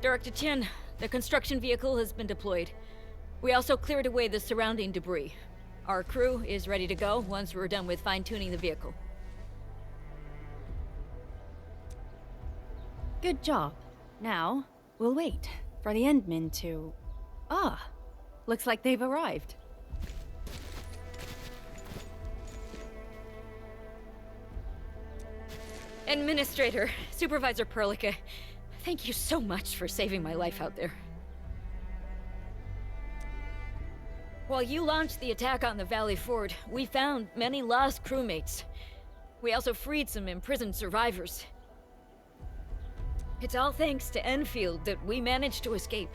Director Chen, the construction vehicle has been deployed. We also cleared away the surrounding debris. Our crew is ready to go once we're done with fine-tuning the vehicle. Good job. Now, we'll wait for the Endmen to... Ah, looks like they've arrived. Administrator, Supervisor Perlica, thank you so much for saving my life out there. While you launched the attack on the Valley Ford, we found many lost crewmates. We also freed some imprisoned survivors. It's all thanks to Enfield that we managed to escape.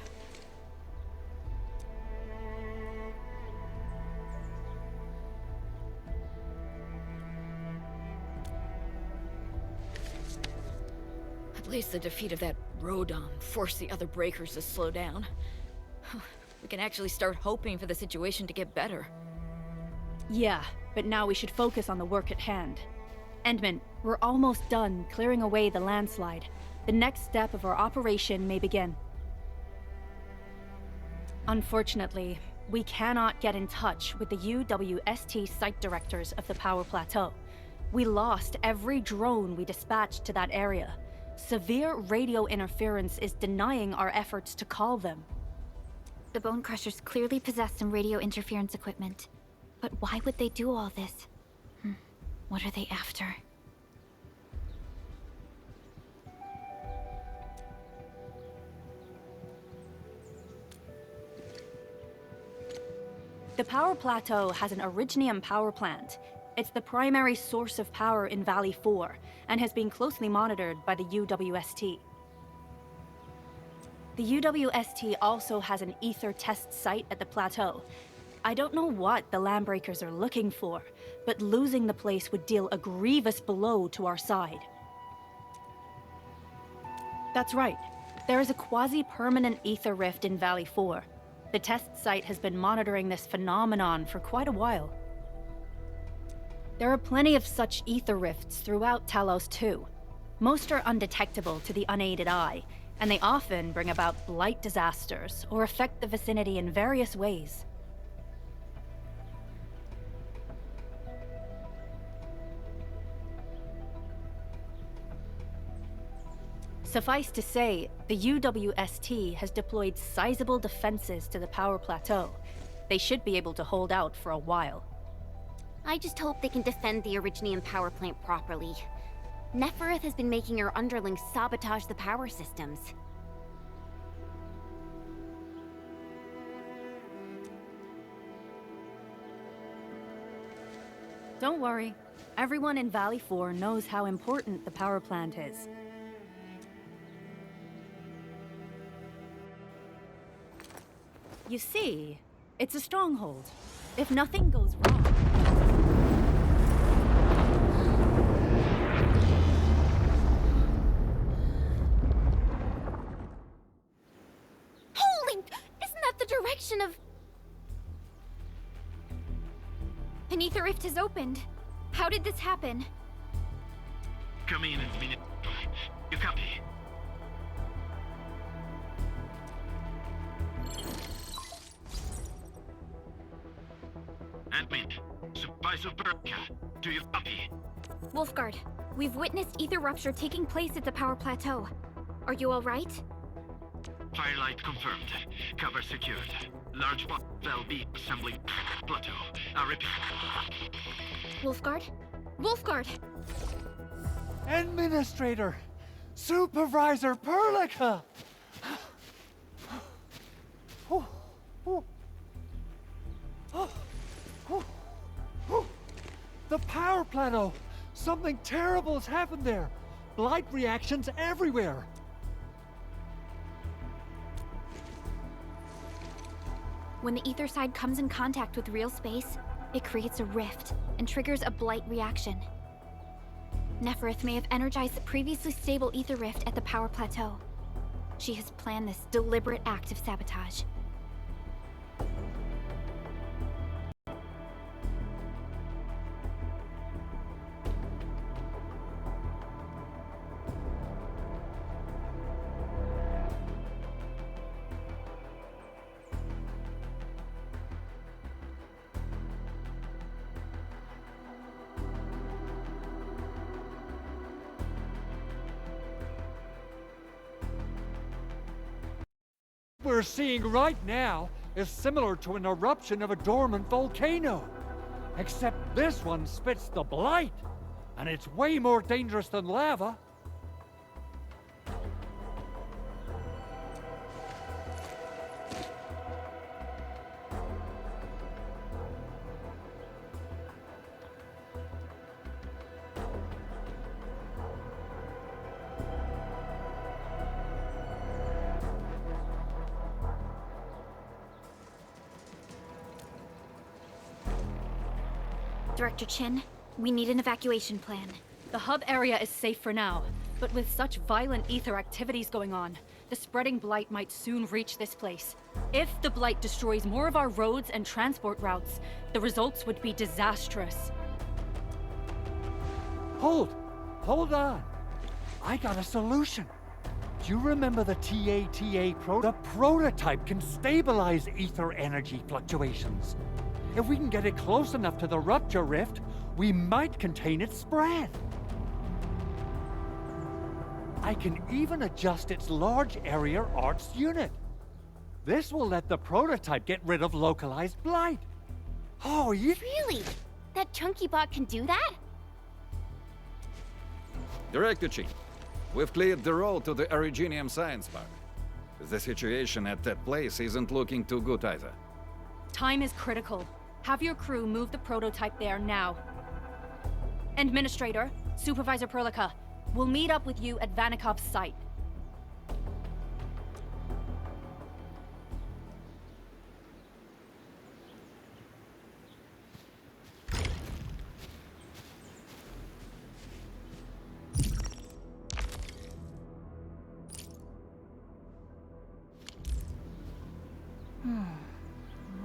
At least the defeat of that Rodon forced the other breakers to slow down. We can actually start hoping for the situation to get better. Yeah, but now we should focus on the work at hand. Endman, we're almost done clearing away the landslide. The next step of our operation may begin. Unfortunately, we cannot get in touch with the UWST site directors of the Power Plateau. We lost every drone we dispatched to that area. Severe radio interference is denying our efforts to call them. The Bone Crushers clearly possess some radio interference equipment. But why would they do all this? What are they after? The Power Plateau has an Originium power plant. It's the primary source of power in Valley 4, and has been closely monitored by the UWST. The UWST also has an ether test site at the plateau. I don't know what the Landbreakers are looking for, but losing the place would deal a grievous blow to our side. That's right. There is a quasi-permanent ether rift in Valley 4. The test site has been monitoring this phenomenon for quite a while. There are plenty of such ether rifts throughout Talos too. Most are undetectable to the unaided eye, and they often bring about blight disasters or affect the vicinity in various ways. Suffice to say, the UWST has deployed sizable defenses to the power plateau. They should be able to hold out for a while. I just hope they can defend the Originium power plant properly. Nefereth has been making her underlings sabotage the power systems. Don't worry. Everyone in Valley 4 knows how important the power plant is. You see, it's a stronghold. If nothing goes wrong... Holy! Isn't that the direction of... An ether rift has opened. How did this happen? Come in a minute. You copy? Admin, Supervisor Burka, do you copy? Wolfguard, we've witnessed ether rupture taking place at the power plateau. Are you all right? Firelight confirmed. Cover secured. Large bot will be assembling plateau. I repeat. Wolfguard? Wolfguard! Administrator! Supervisor Perlica! The power plateau! Something terrible has happened there! Blight reactions everywhere! When the ether side comes in contact with real space, it creates a rift and triggers a blight reaction. Nefereth may have energized the previously stable ether rift at the power plateau. She has planned this deliberate act of sabotage. We're seeing right now is similar to an eruption of a dormant volcano. Except this one spits the blight, and it's way more dangerous than lava. Director Chin, we need an evacuation plan. The hub area is safe for now, but with such violent ether activities going on, the spreading blight might soon reach this place. If the blight destroys more of our roads and transport routes, the results would be disastrous. Hold on. I got a solution. Do you remember the TATA The prototype can stabilize ether energy fluctuations. If we can get it close enough to the rupture rift, we might contain its spread. I can even adjust its large area arts unit. This will let the prototype get rid of localized blight. Oh, you... Really? That chunky bot can do that? Director Chin, we've cleared the road to the Originium Science Park. The situation at that place isn't looking too good either. Time is critical. Have your crew move the prototype there now. Administrator, Supervisor Perlica, we'll meet up with you at Vanikov's site.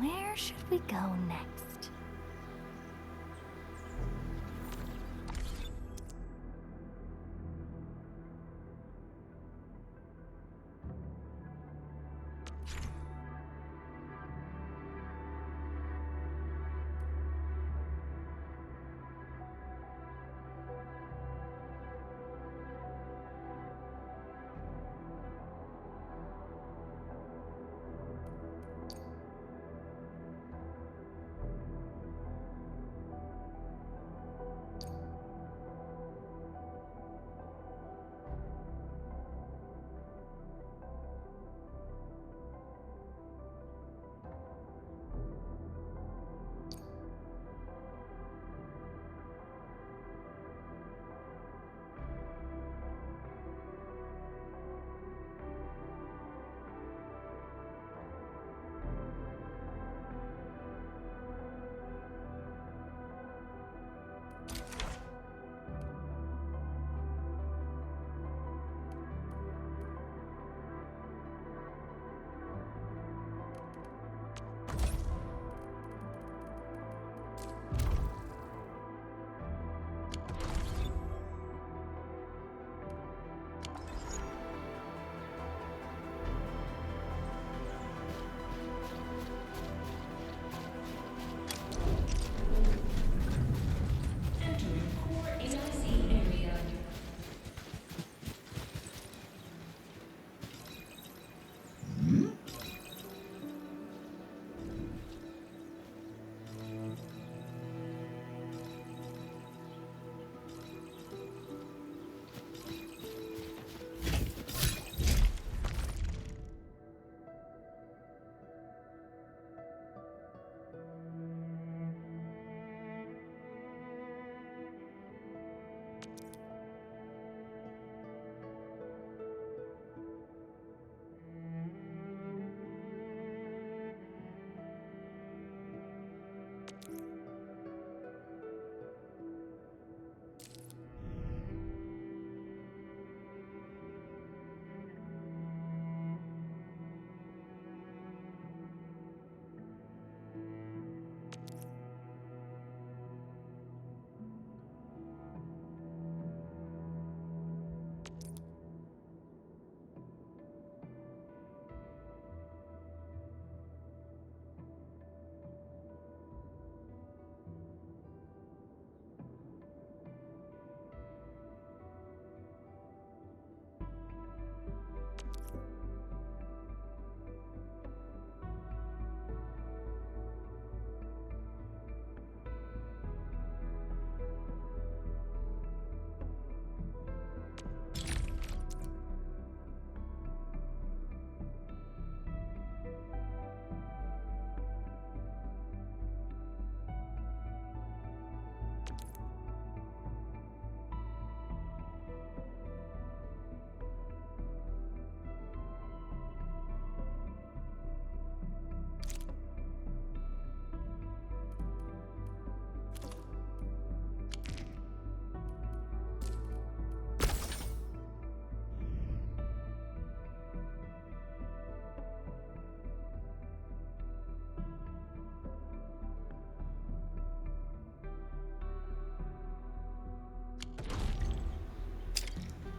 Where should we go next?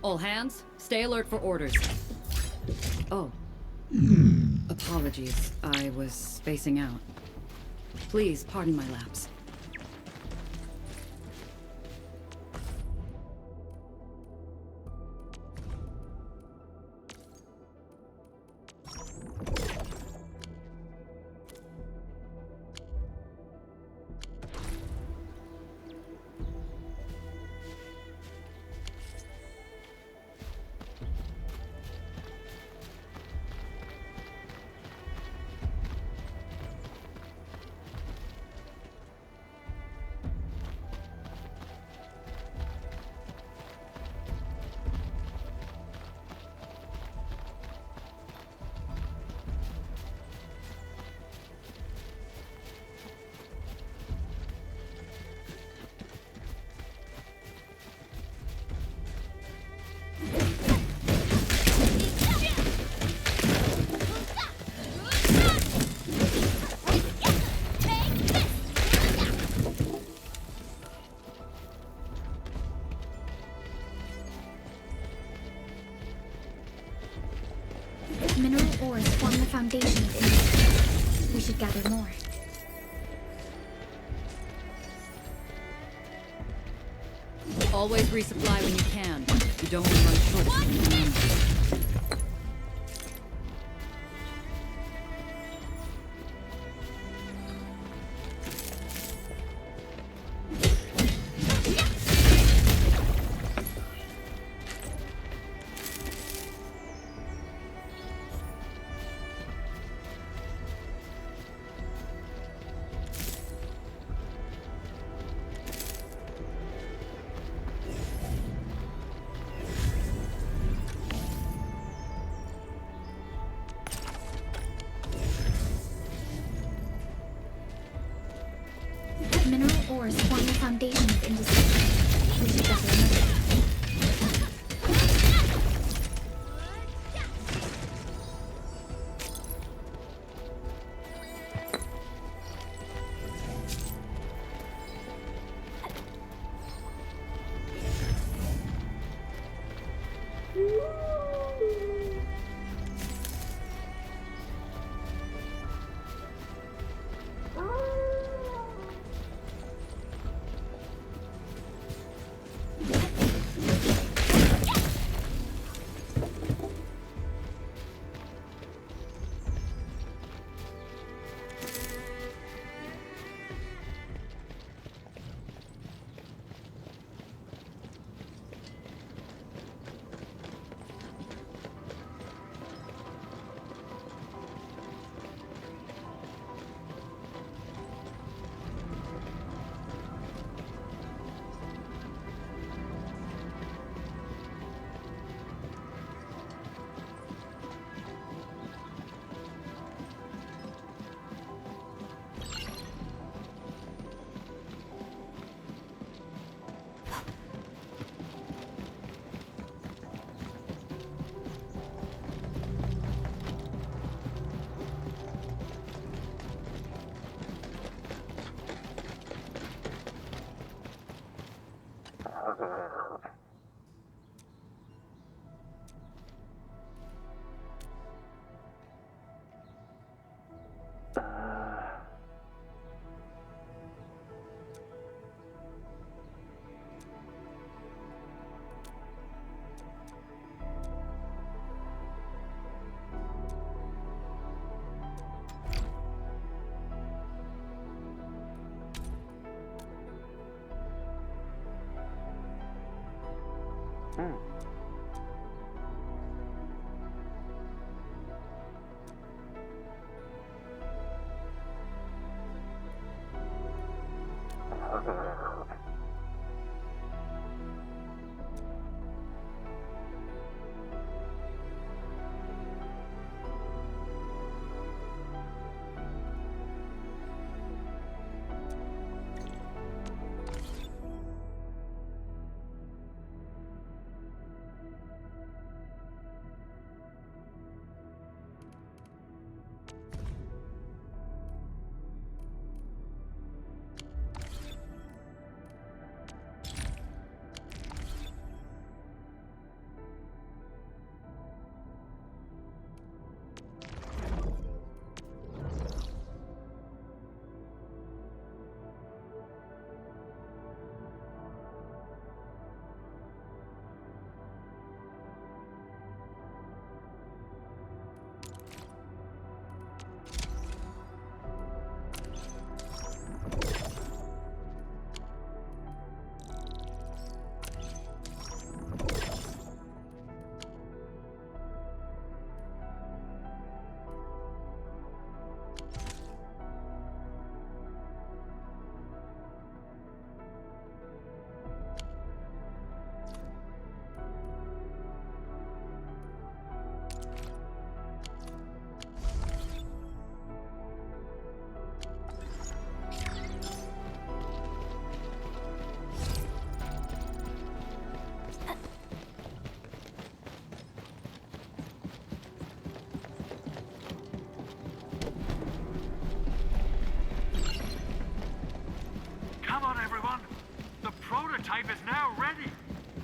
All hands, stay alert for orders. Oh. Apologies, I was spacing out. Please pardon my lapse. Mineral ores form the foundation of industry. We should gather more. Always resupply when you can. You don't want to run short. Mineral ores form the foundation of industry. We should gather more.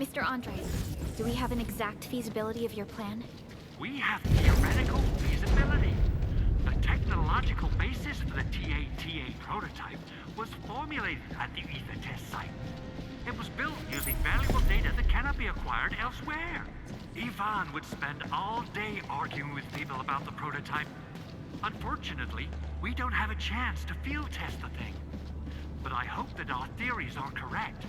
Mr. Andres, do we have an exact feasibility of your plan? We have theoretical feasibility. The technological basis for the TA prototype was formulated at the Ether test site. It was built using valuable data that cannot be acquired elsewhere. Ivan would spend all day arguing with people about the prototype. Unfortunately, we don't have a chance to field test the thing. But I hope that our theories are correct.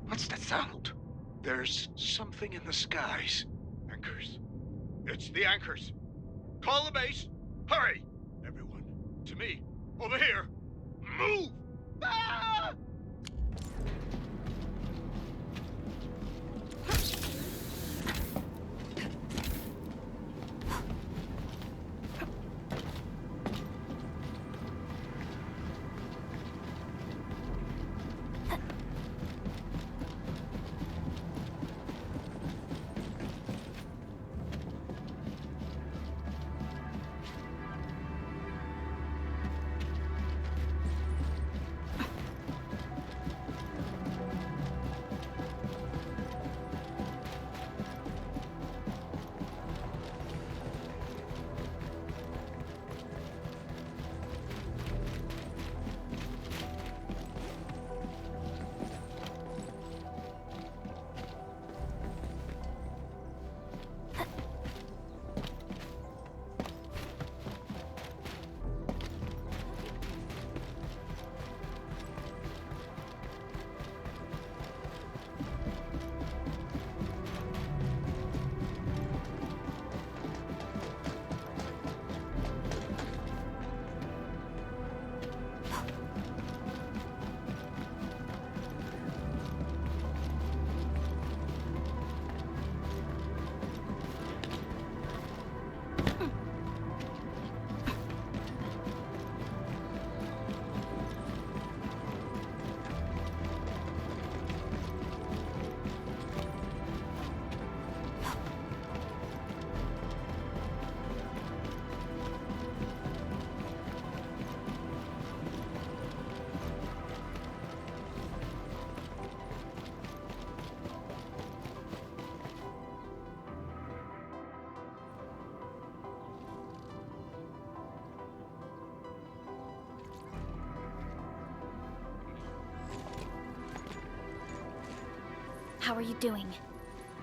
What's that sound? There's something in the skies. Anchors. It's the anchors. Call the base. Hurry! Everyone. To me. Over here. Move! Ah! How are you doing?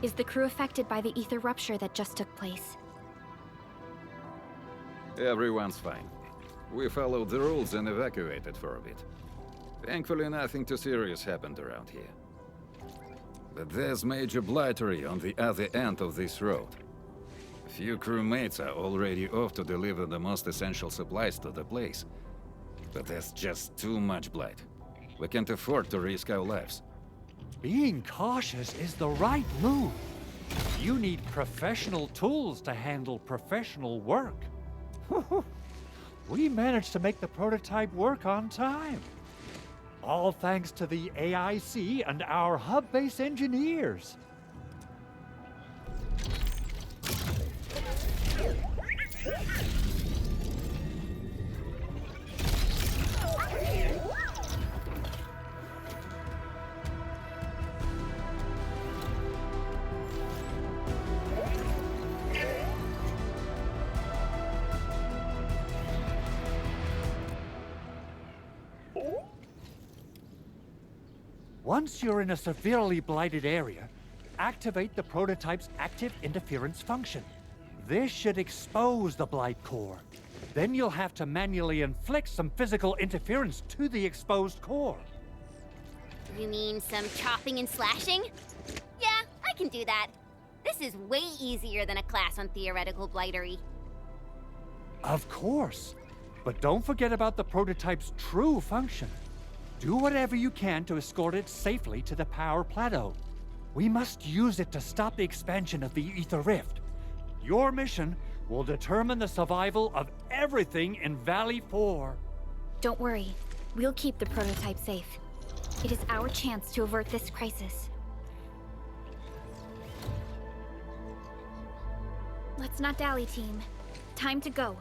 Is the crew affected by the ether rupture that just took place? Everyone's fine. We followed the rules and evacuated for a bit. Thankfully, nothing too serious happened around here. But there's major blightery on the other end of this road. A few crewmates are already off to deliver the most essential supplies to the place. But there's just too much blight. We can't afford to risk our lives. Being cautious is the right move. You need professional tools to handle professional work. We managed to make the prototype work on time. All thanks to the AIC and our hub-base engineers. Once you're in a severely blighted area, activate the prototype's active interference function. This should expose the blight core. Then you'll have to manually inflict some physical interference to the exposed core. You mean some chopping and slashing? Yeah, I can do that. This is way easier than a class on theoretical blightery. Of course. But don't forget about the prototype's true function. Do whatever you can to escort it safely to the power plateau. We must use it to stop the expansion of the Ether Rift. Your mission will determine the survival of everything in Valley 4. Don't worry. We'll keep the prototype safe. It is our chance to avert this crisis. Let's not dally, team. Time to go.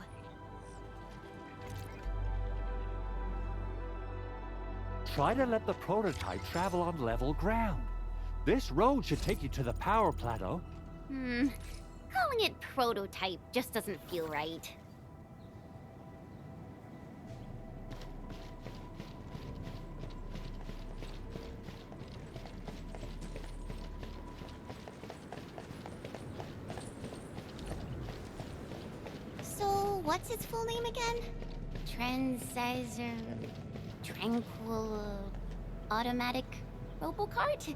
Try to let the prototype travel on level ground. This road should take you to the power plateau. Calling it prototype just doesn't feel right. So, what's its full name again? Tranquil Automatic Robocart?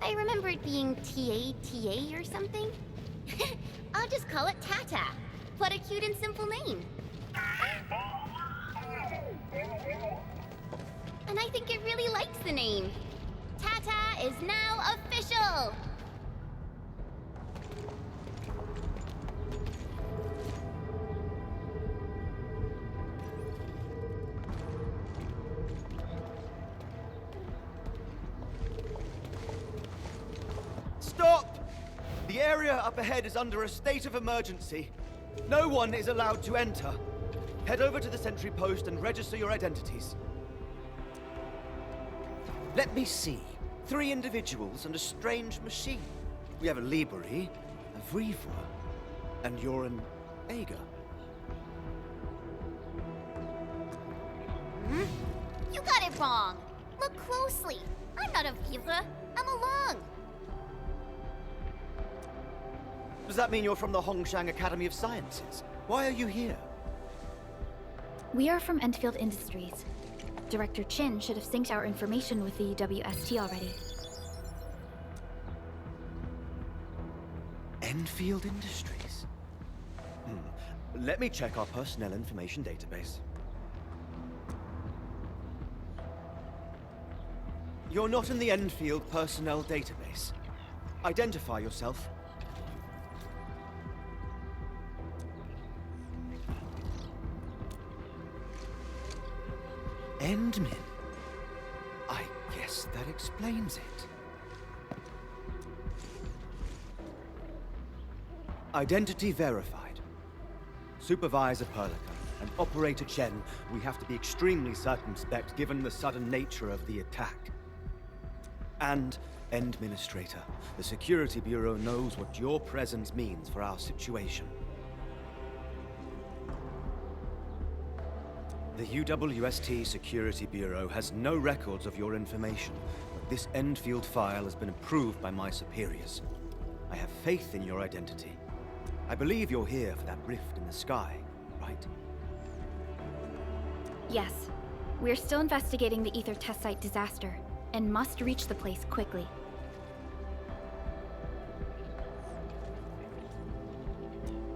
I remember it being TATA or something. I'll just call it Tata. What a cute and simple name. And I think it really likes the name. Tata is now official! Stop! The area up ahead is under a state of emergency. No one is allowed to enter. Head over to the sentry post and register your identities. Let me see. 3 individuals and a strange machine. We have a Liberi, a Vriva, and you're an Ager. You got it wrong. Look closely. I'm not a Viva. I'm a Lung. Does that mean you're from the Hongshang Academy of Sciences? Why are you here? We are from Endfield Industries. Director Chin should have synced our information with the UWST already. Enfield Industries? Let me check our personnel information database. You're not in the Enfield personnel database. Identify yourself. Endmin. I guess that explains it. Identity verified. Supervisor Perlica and Operator Chen, we have to be extremely circumspect given the sudden nature of the attack. And Administrator, the Security Bureau knows what your presence means for our situation. The UWST Security Bureau has no records of your information, but this Endfield file has been approved by my superiors. I have faith in your identity. I believe you're here for that rift in the sky, right? Yes. We're still investigating the Ether test site disaster, and must reach the place quickly.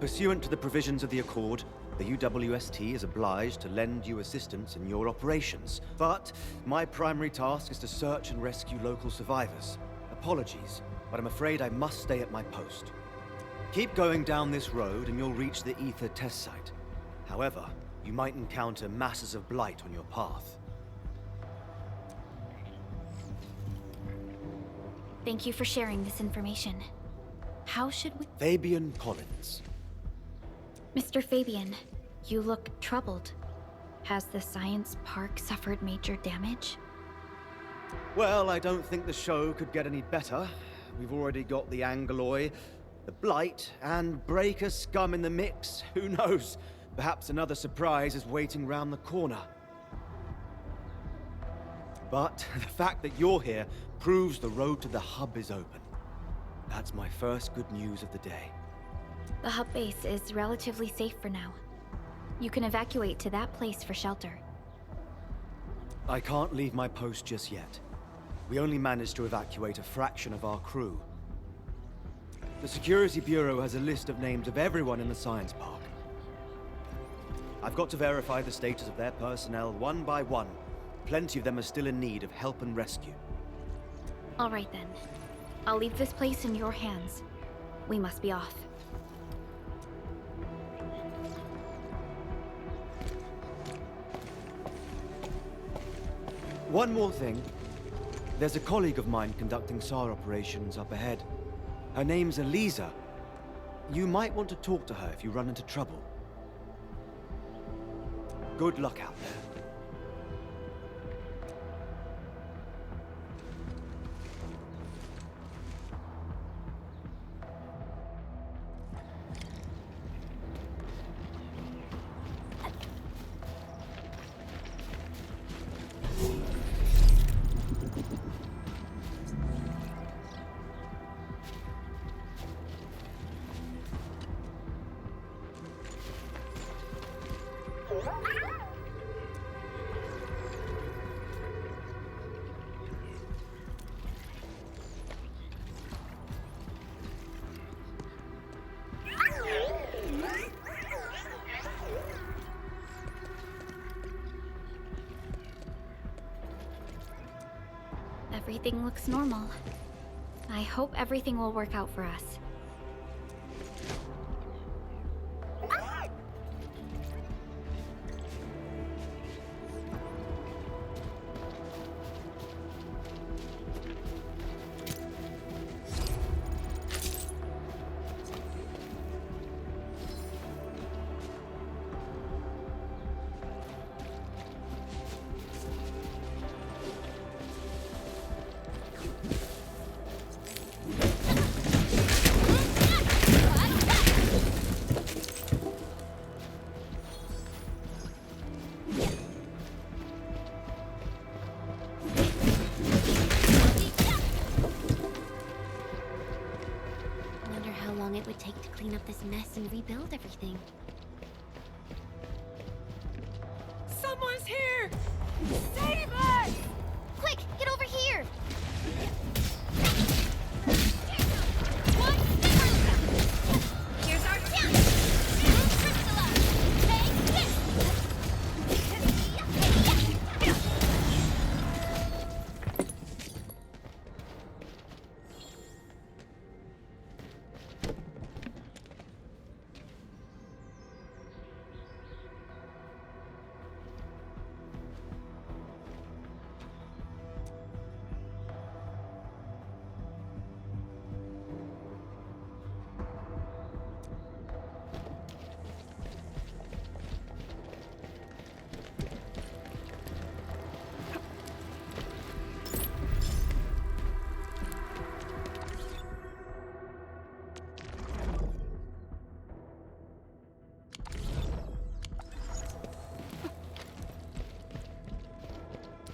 Pursuant to the provisions of the Accord, the UWST is obliged to lend you assistance in your operations. But my primary task is to search and rescue local survivors. Apologies, but I'm afraid I must stay at my post. Keep going down this road and you'll reach the Ether test site. However, you might encounter masses of blight on your path. Thank you for sharing this information. How should we... Fabian Collins. Mr. Fabian, you look troubled. Has the science park suffered major damage? Well, I don't think the show could get any better. We've already got the Angeloy, the Blight, and Breaker scum in the mix. Who knows? Perhaps another surprise is waiting round the corner. But the fact that you're here proves the road to the hub is open. That's my first good news of the day. The hub base is relatively safe for now. You can evacuate to that place for shelter. I can't leave my post just yet. We only managed to evacuate a fraction of our crew. The Security Bureau has a list of names of everyone in the science park. I've got to verify the status of their personnel one by one. Plenty of them are still in need of help and rescue. All right then. I'll leave this place in your hands. We must be off. One more thing. There's a colleague of mine conducting SAR operations up ahead. Her name's Eliza. You might want to talk to her if you run into trouble. Good luck out there. Everything looks normal. I hope everything will work out for us. It would take to clean up this mess and rebuild everything. Someone's here! Save us! Quick, get over here! Here's our chance!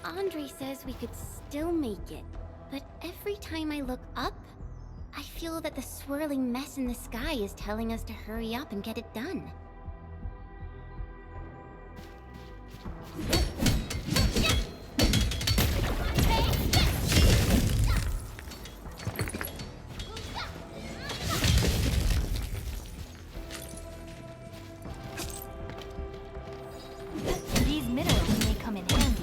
Andre says we could still make it, but every time I look up, I feel that the swirling mess in the sky is telling us to hurry up and get it done. These minerals may come in handy.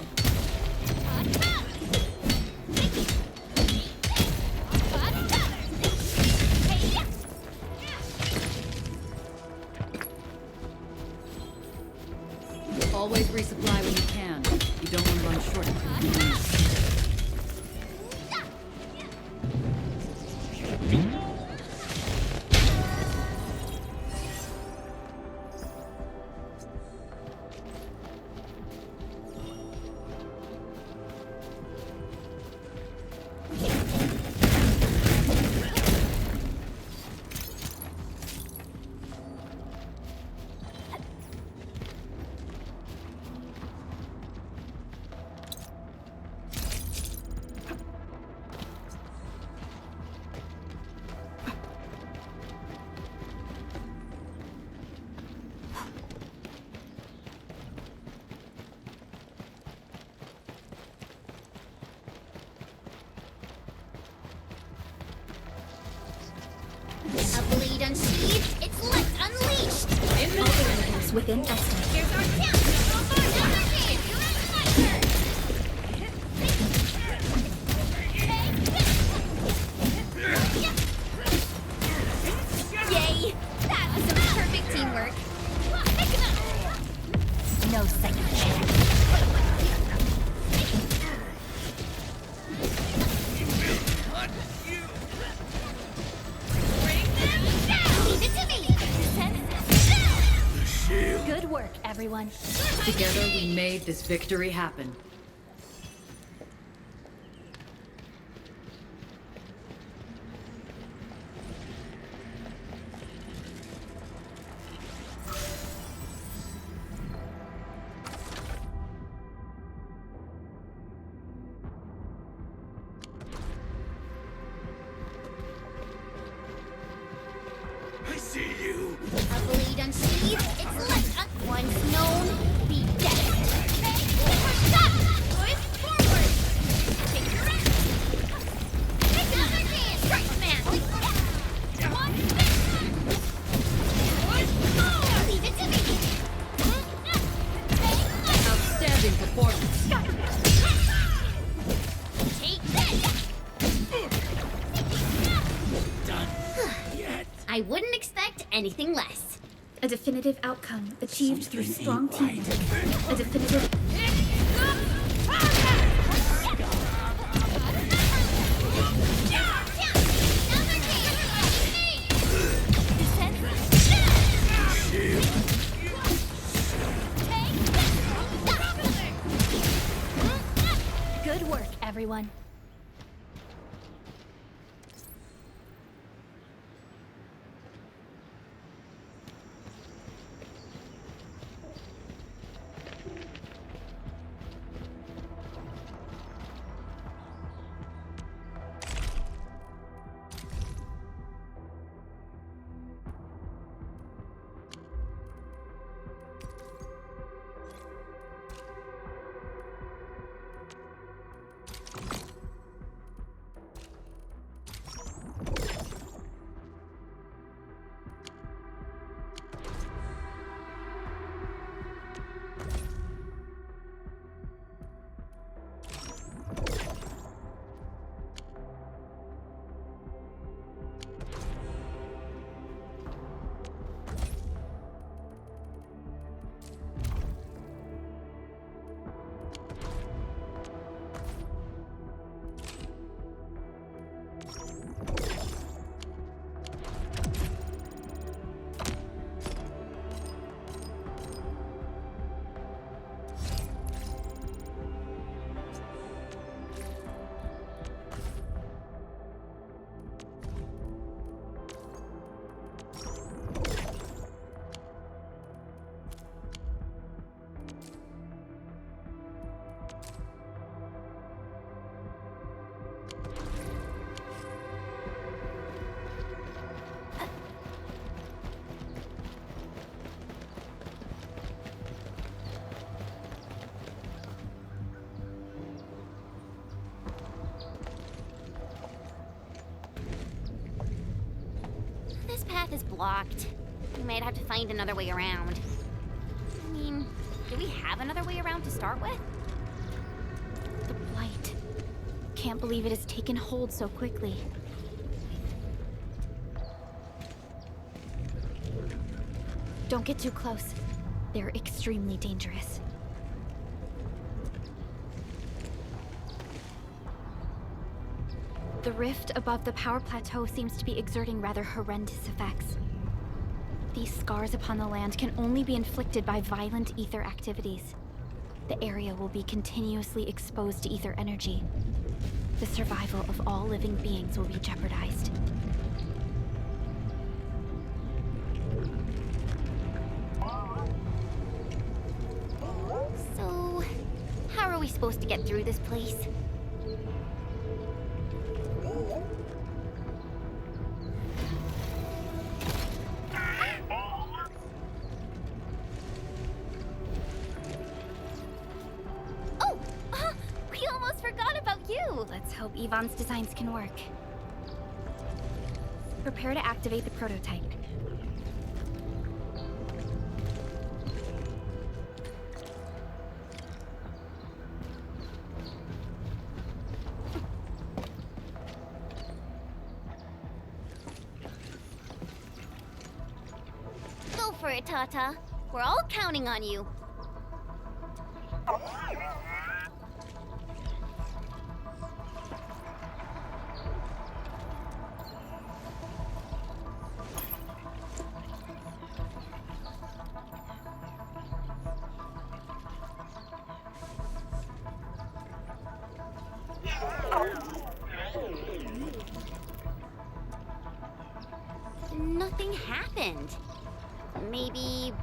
Always resupply when you can. You don't want to run short of components. A blade unsheathed, its light unleashed! Alternatives within estimate. Here's our chance! Another hit! My turn! Yay! That was some perfect teamwork! No second chance. Bring them down! Leave it to work, everyone. Together we made this victory happen. I see you. A blade unsheathed, its light once known, be dead. Stop! Push forward! Take your rest! Take another chance! Strike, man! One, leave it to me! Outstanding performance. Take this! I wouldn't expect anything less. A definitive outcome achieved through strong teamwork. A definitive. Good work, everyone. This path is blocked. We might have to find another way around. I mean, do we have another way around to start with? The blight. Can't believe it has taken hold so quickly. Don't get too close. They're extremely dangerous. The rift above the power plateau seems to be exerting rather horrendous effects. These scars upon the land can only be inflicted by violent ether activities. The area will be continuously exposed to ether energy. The survival of all living beings will be jeopardized. So, how are we supposed to get through this place? We almost forgot about you! Let's hope Yvonne's designs can work. Prepare to activate the prototype. Go for it, Tata. We're all counting on you.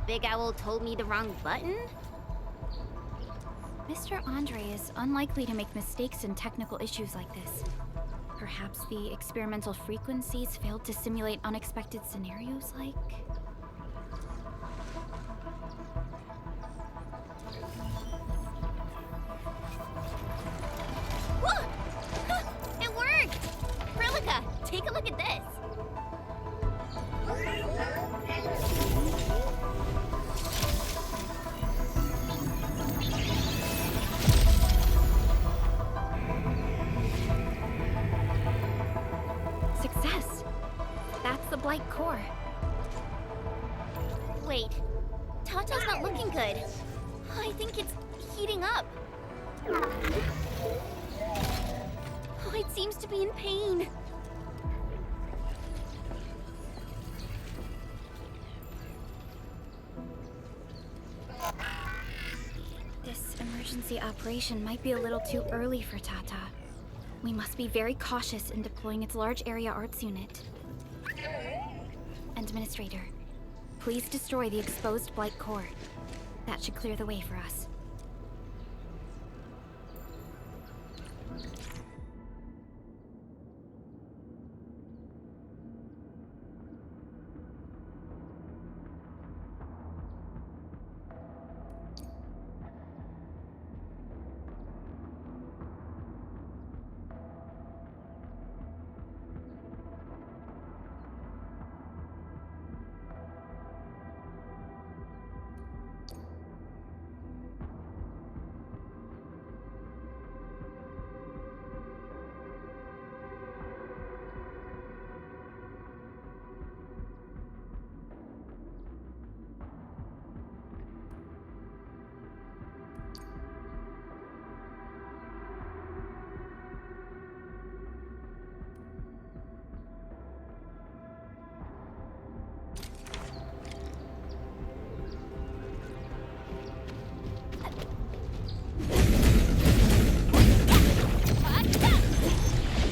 Big Owl told me the wrong button? Mr. Andre is unlikely to make mistakes in technical issues like this. Perhaps the experimental frequencies failed to simulate unexpected scenarios like... Whoa! It worked! Relica, take a look at this. Success! That's the Blight core. Wait, Tata's not looking good. I think it's heating up. Oh, it seems to be in pain. This emergency operation might be a little too early for Tata. We must be very cautious in deploying its large area arts unit. Administrator, please destroy the exposed Blight core. That should clear the way for us.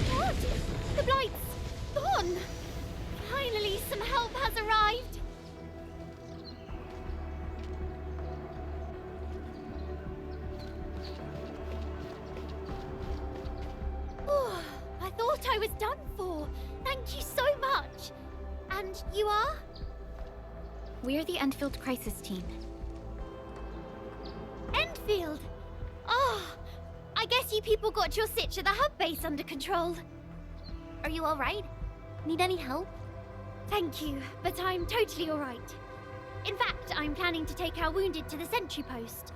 What? The Blight's gone! Finally, some help has arrived! Oh, I thought I was done for. Thank you so much. And you are? We're the Endfield Crisis Team. Endfield! Oh, I guess you people got your sitch at the hub base under control. Are you alright? Need any help? Thank you, but I'm totally alright. In fact, I'm planning to take our wounded to the sentry post.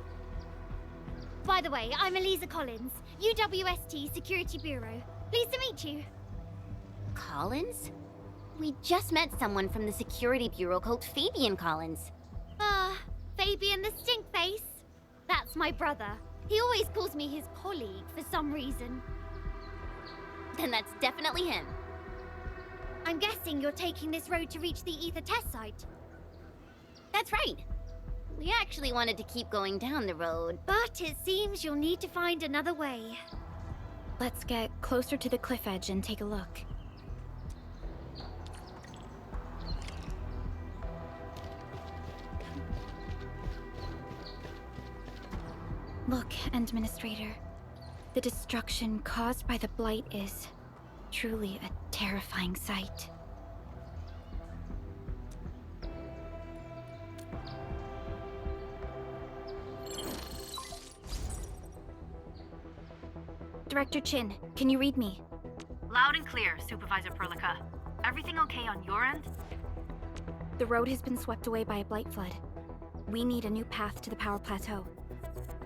By the way, I'm Eliza Collins, UWST Security Bureau. Pleased to meet you. Collins? We just met someone from the Security Bureau called Fabian Collins. Fabian the Stinkface? That's my brother. He always calls me his colleague for some reason. Then that's definitely him. I'm guessing you're taking this road to reach the Ether test site. That's right. We actually wanted to keep going down the road, but it seems you'll need to find another way. Let's get closer to the cliff edge and take a look. Look, Administrator. The destruction caused by the Blight is truly a terrifying sight. Director Chin, can you read me? Loud and clear, Supervisor Perlica. Everything okay on your end? The road has been swept away by a Blight flood. We need a new path to the power plateau.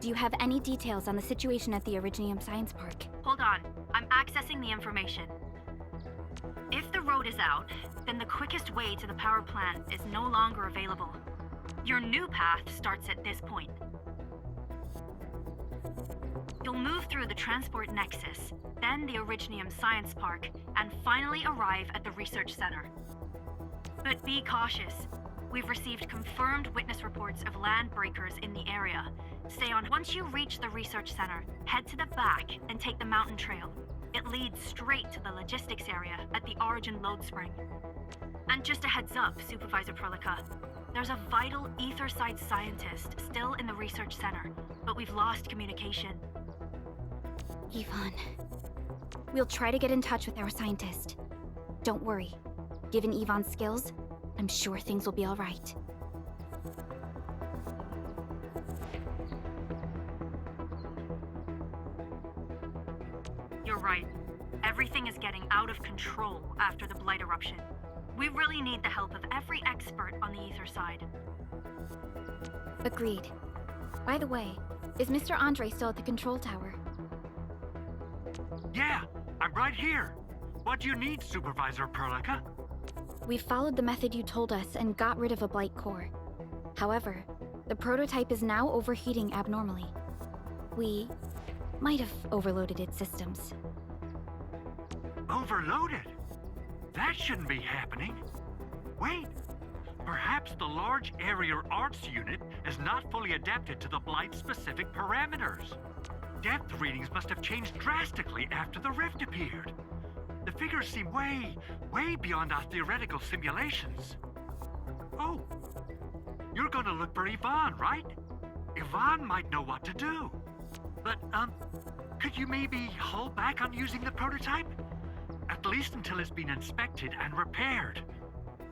Do you have any details on the situation at the Originium Science Park? Hold on. I'm accessing the information. If the road is out, then the quickest way to the power plant is no longer available. Your new path starts at this point. You'll move through the Transport Nexus, then the Originium Science Park, and finally arrive at the Research Center. But be cautious. We've received confirmed witness reports of land breakers in the area. Stay on. Once you reach the Research Center, head to the back and take the mountain trail. It leads straight to the logistics area at the Origin Load Spring. And just a heads up, Supervisor Perlica. There's a vital Etherside scientist still in the research center, but we've lost communication. Yvonne. We'll try to get in touch with our scientist. Don't worry. Given Yvonne's skills, I'm sure things will be all right. You're right. Everything is getting out of control after the Blight eruption. We really need the help of every expert on the ether side. Agreed. By the way, is Mr. Andre still at the control tower? Yeah, I'm right here. What do you need, Supervisor Perlica? We followed the method you told us and got rid of a Blight core. However, the prototype is now overheating abnormally. We might have overloaded its systems. Overloaded? That shouldn't be happening. Wait, perhaps the large area arts unit is not fully adapted to the Blight-specific parameters. Depth readings must have changed drastically after the rift appeared. The figures seem way beyond our theoretical simulations. Oh, you're gonna look for Yvonne, right? Yvonne might know what to do. But, could you maybe hold back on using the prototype? At least until it's been inspected and repaired.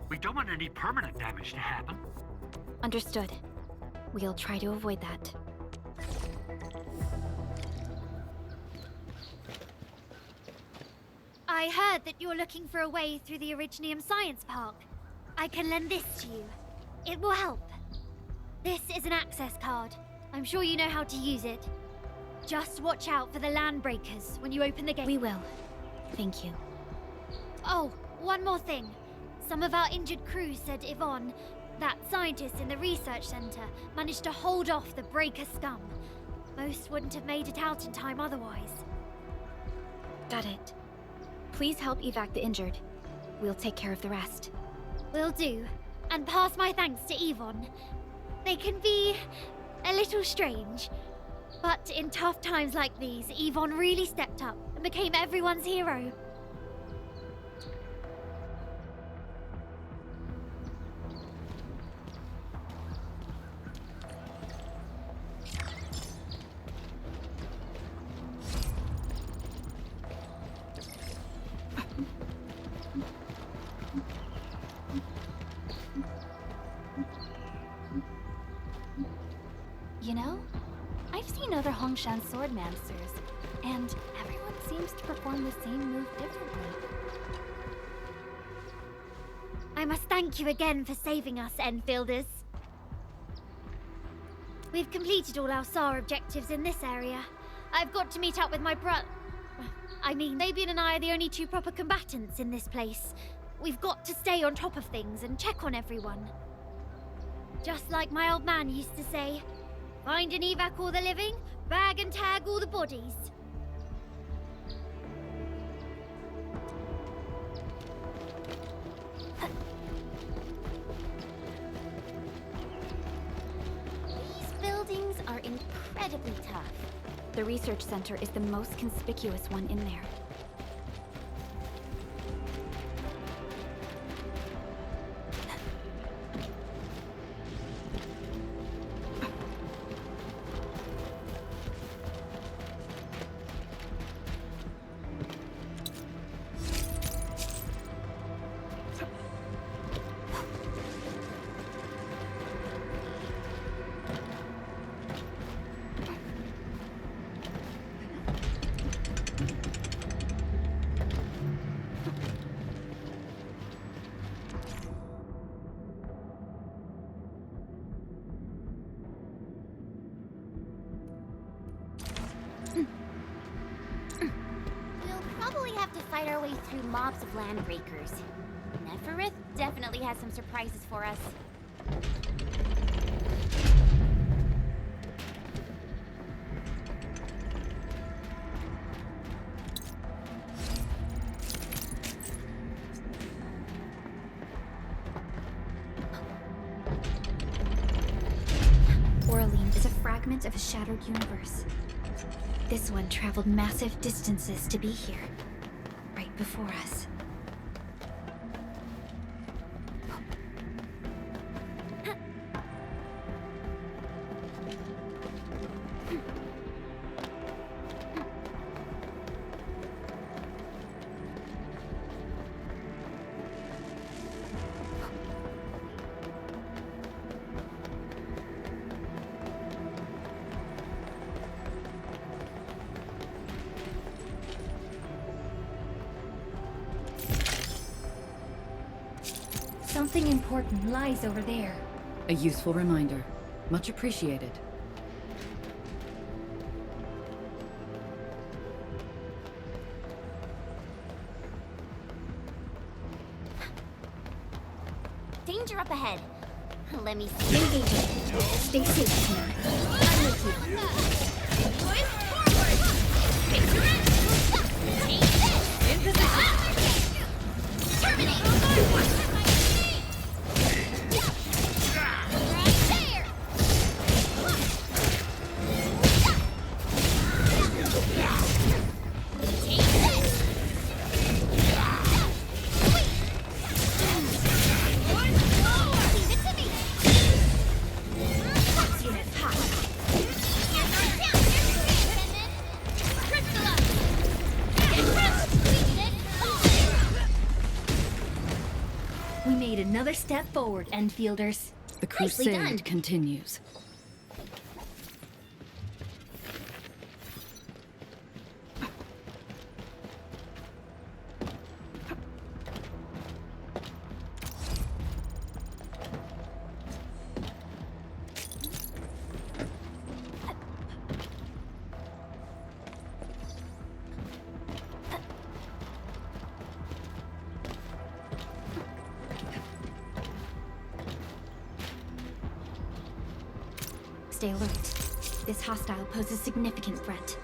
We don't want any permanent damage to happen. Understood. We'll try to avoid that. I heard that you're looking for a way through the Originium Science Park. I can lend this to you. It will help. This is an access card. I'm sure you know how to use it. Just watch out for the land breakers when you open the gate. We will. Thank you. Oh, one more thing. Some of our injured crew said Yvonne, that scientist in the research center, managed to hold off the breaker scum. Most wouldn't have made it out in time otherwise. Got it. Please help evac the injured. We'll take care of the rest. Will do. And pass my thanks to Yvonne. They can be a little strange. But in tough times like these, Yvonne really stepped up and became everyone's hero. You know, I've seen other Hongshan swordmasters, and everyone seems to perform the same move differently. I must thank you again for saving us, Enfielders. We've completed all our SAR objectives in this area. I've got to meet up with my Fabian and I are the only two proper combatants in this place. We've got to stay on top of things and check on everyone. Just like my old man used to say, find and evac all the living, bag and tag all the bodies. These buildings are incredibly tough. The research center is the most conspicuous one in there. Fight our way through mobs of land breakers. Neferith definitely has some surprises for us. Oraline is a fragment of a shattered universe. This one traveled massive distances to be here. Before us. Something important lies over there. A useful reminder. Much appreciated. Danger up ahead. Let me see. Engaging. Stay safe, Tina. I'm with you. Boys, forward! Take your action! Take this! In position! Terminate! Right there! Take this! Leave it to me! That's unit hot. Here's our down! Crystal up! Get crushed! We made another step forward, Enfielders. The Nicely done. crusade continues. Stay alert. This hostile poses significant threat.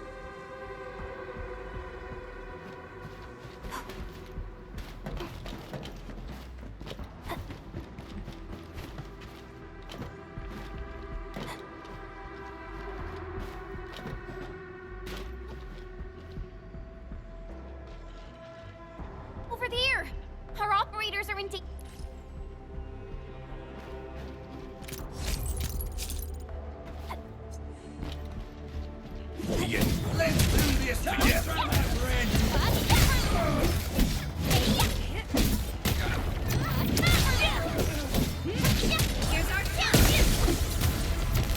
Over there! Our operators are in danger. Here's our chance!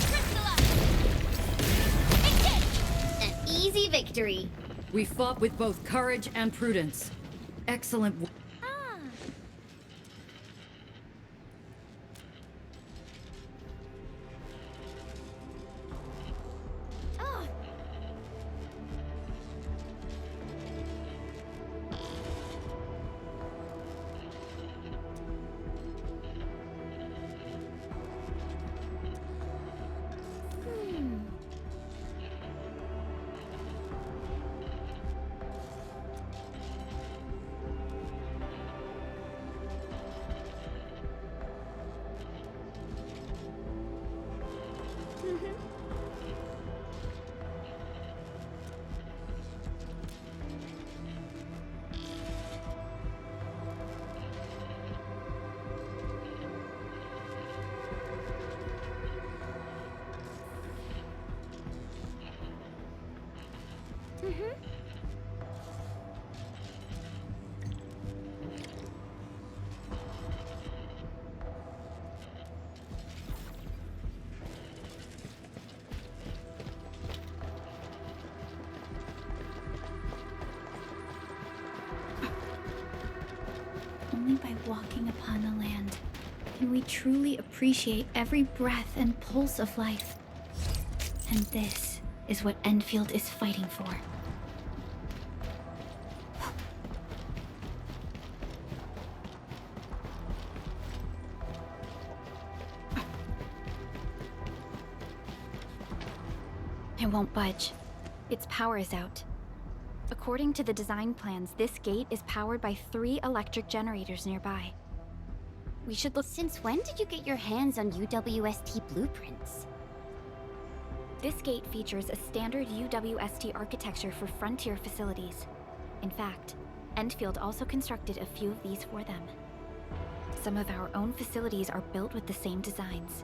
Crystal up! An easy victory. We fought with both courage and prudence. Excellent. Oh. Only by walking upon the land can we truly appreciate every breath and pulse of life. And this is what Enfield is fighting for. It won't budge. Its power is out. According to the design plans, this gate is powered by 3 electric generators nearby. We should look. Since when did you get your hands on UWST blueprints? This gate features a standard UWST architecture for frontier facilities. In fact, Endfield also constructed a few of these for them. Some of our own facilities are built with the same designs.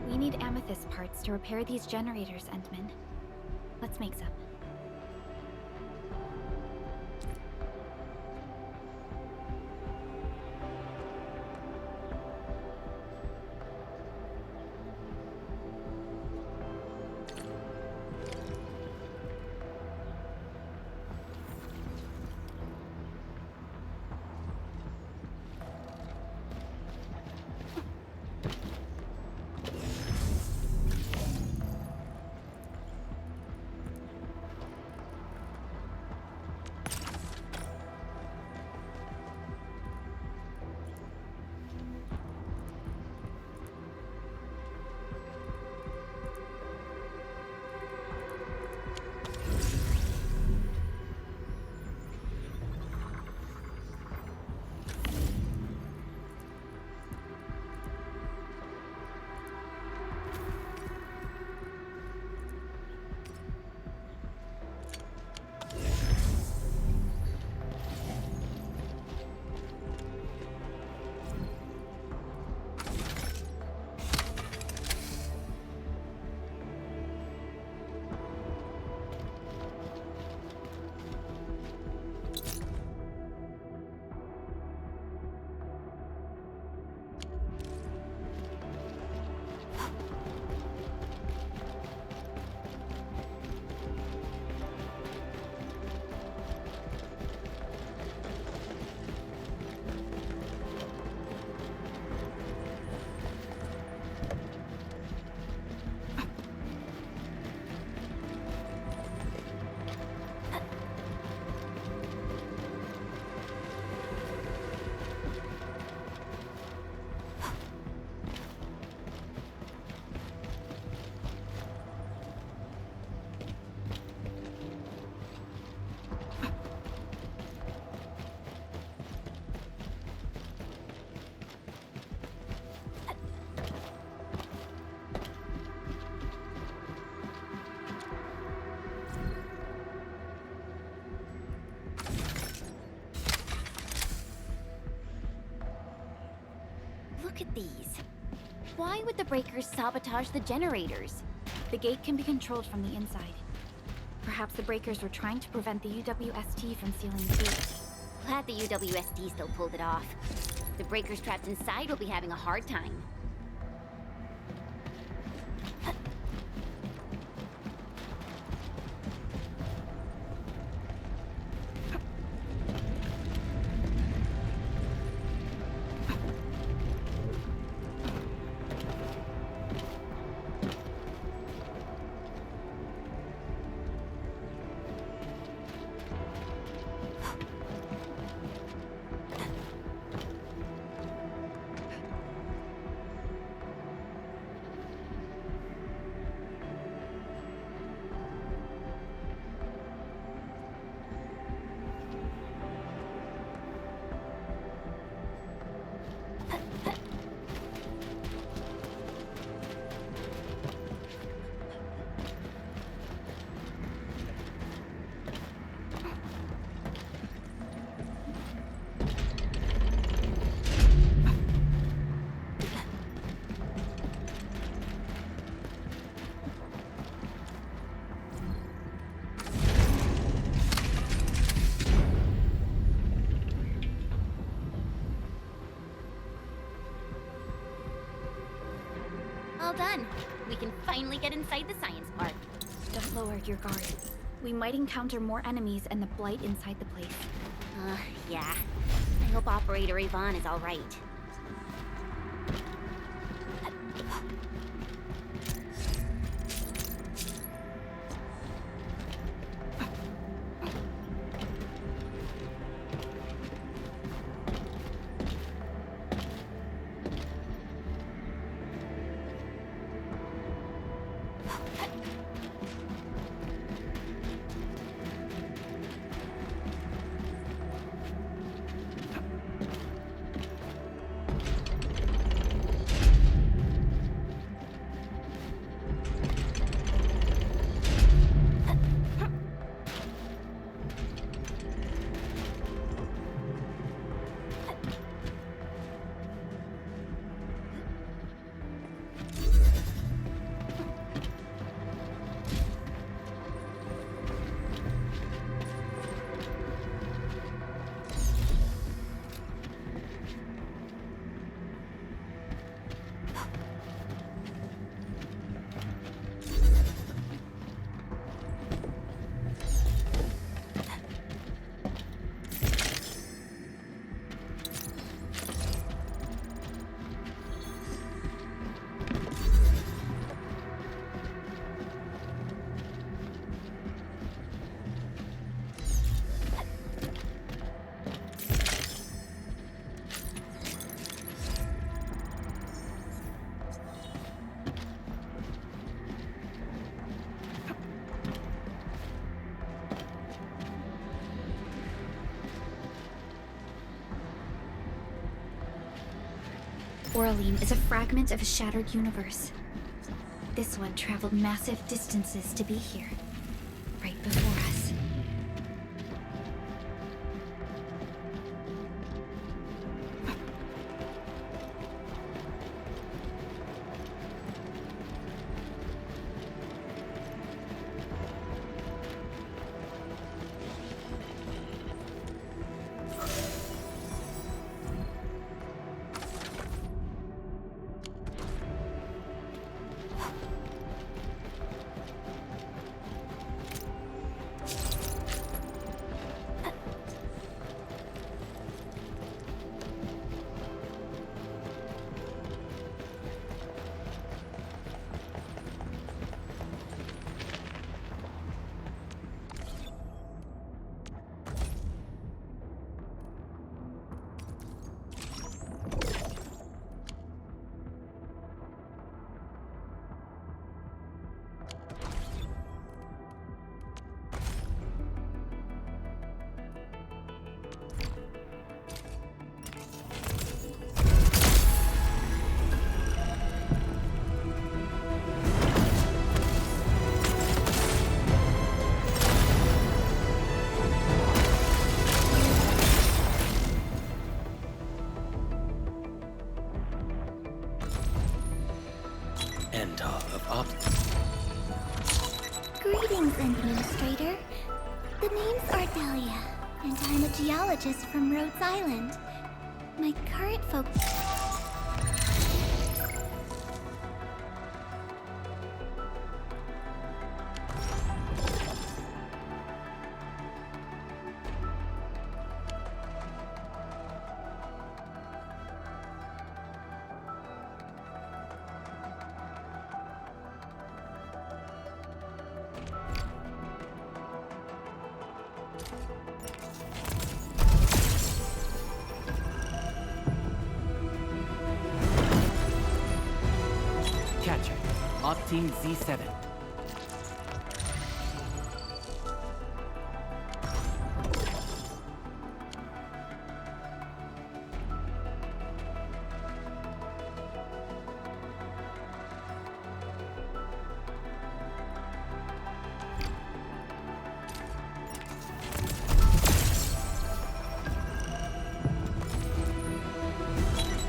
We need amethyst parts to repair these generators, Endman. Let's make some. Why would the breakers sabotage the generators? The gate can be controlled from the inside. Perhaps the breakers were trying to prevent the UWST from sealing the gate. Glad the UWSD still pulled it off. The breakers trapped inside will be having a hard time. All done. We can finally get inside the science park. Don't lower your guard. We might encounter more enemies and the blight inside the place. Yeah. I hope Operator Yvonne is all right. Oraline is a fragment of a shattered universe. This one traveled massive distances to be here, right before us. End of Greetings, Administrator. The name's Ardelia, and I'm a geologist from Rhodes Island. My current focus... Catcher, Op Team Z7.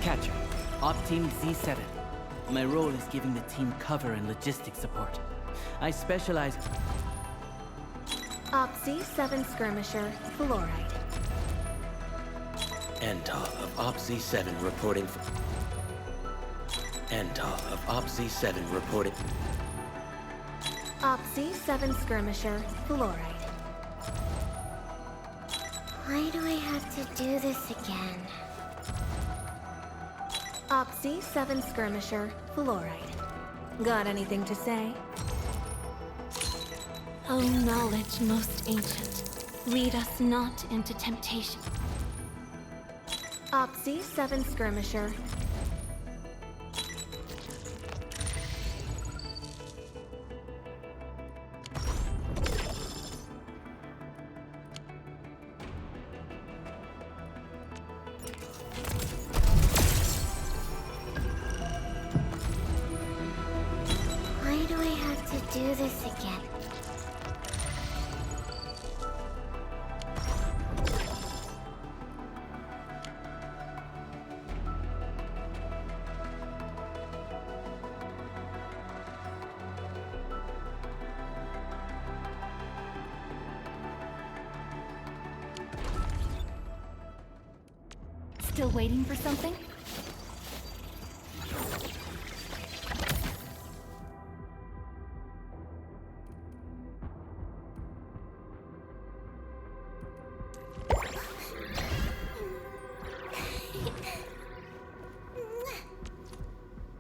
Catcher, Op Team Z7. My role is giving the team cover and logistics support. I specialize... Opsy 7 Skirmisher, Fluoride. End of Opsy 7 reporting for... End of Opsy 7 reporting... Opsy 7 Skirmisher, Fluoride. Why do I have to do this again? Opsy 7 Skirmisher, Fluoride. Got anything to say? O knowledge most ancient, lead us not into temptation. Opsy 7 Skirmisher. Why do I have to do this again? Still waiting for something?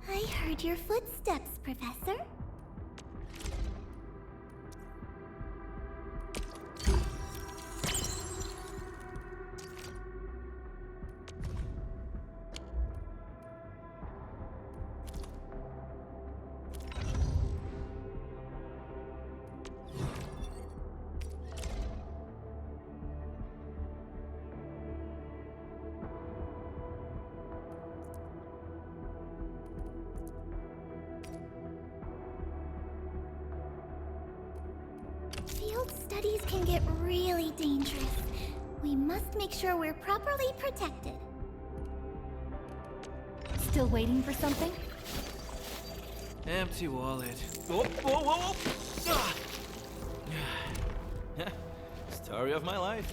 I heard your footsteps, Professor. Field studies can get really dangerous. We must make sure we're properly protected. Still waiting for something? Empty wallet. Whoa, whoa, whoa, whoa! Ah. Story of my life.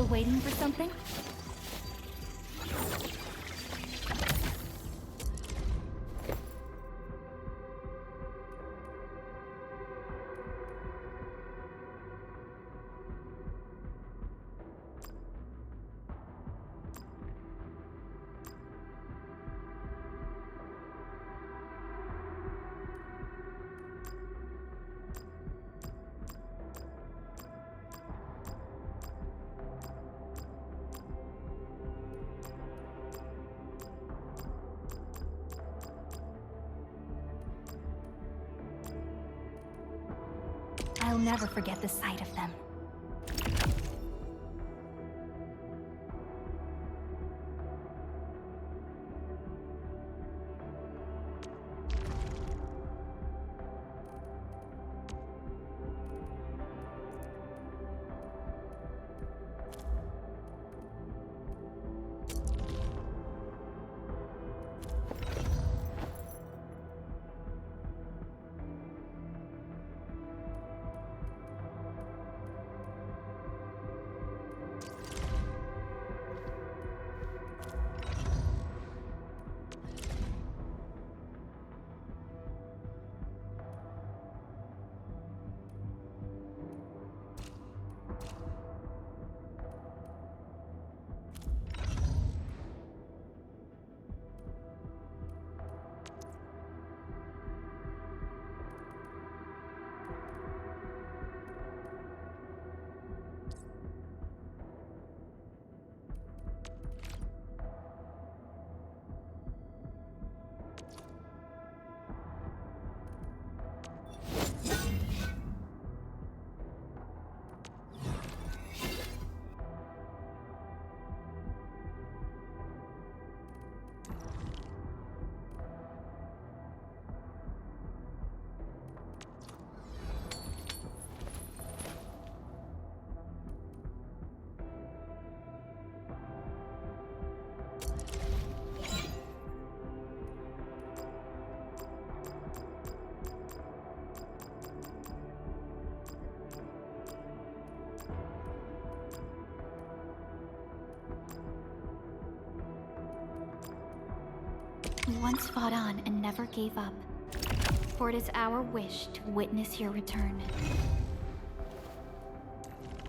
waiting for something? I'll never forget the sight of them. We once fought on and never gave up. For it is our wish to witness your return.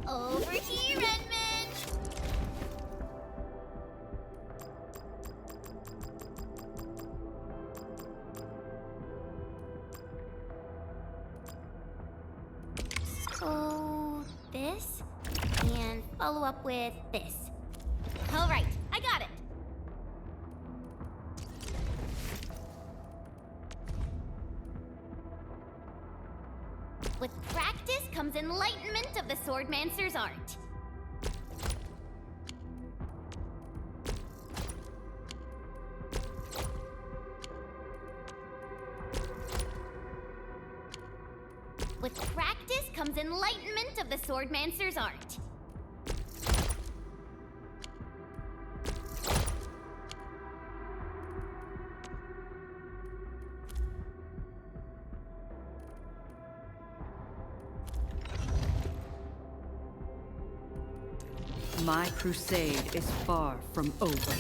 Over here, Redmond! So, this? And follow up with this. Alright, I got it! With practice comes enlightenment of the Swordmancer's art. With practice comes enlightenment of the Swordmancer's art. My crusade is far from over.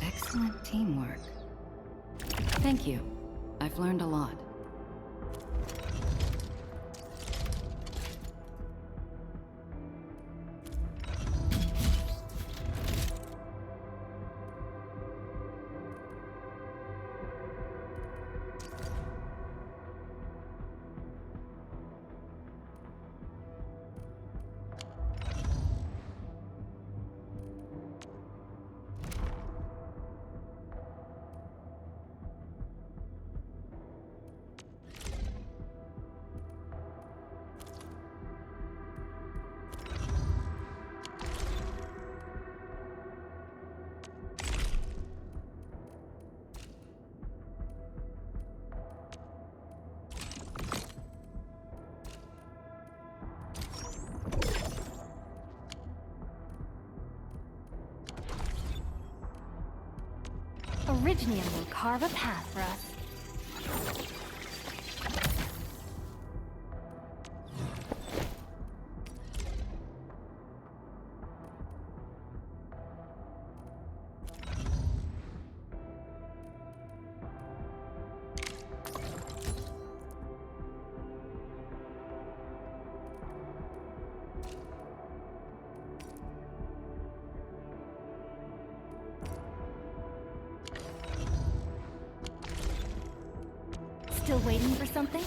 Excellent teamwork. Thank you. I've learned a lot. Orignium will carve a path for us. Still waiting for something?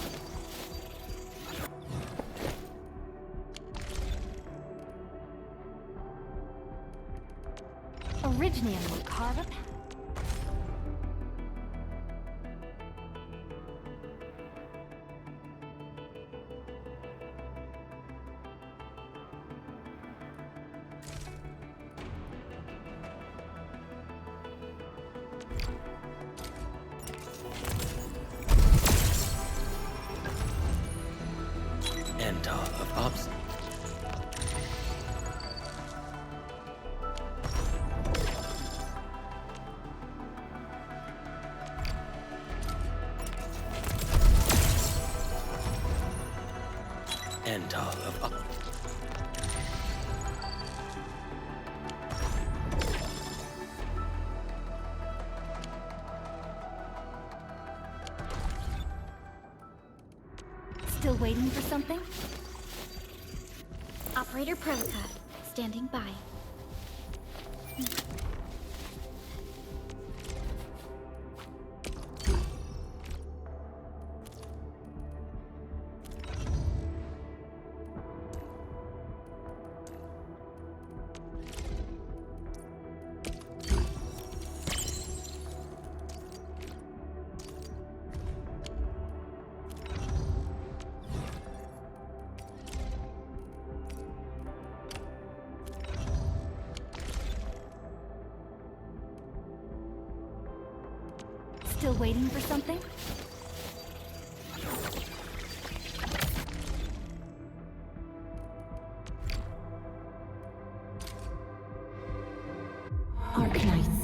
Orignium will carve a path. Enter of Ops. Enter of Ops. Still waiting for something? Operator Proka, standing by. Still waiting for something? Arknights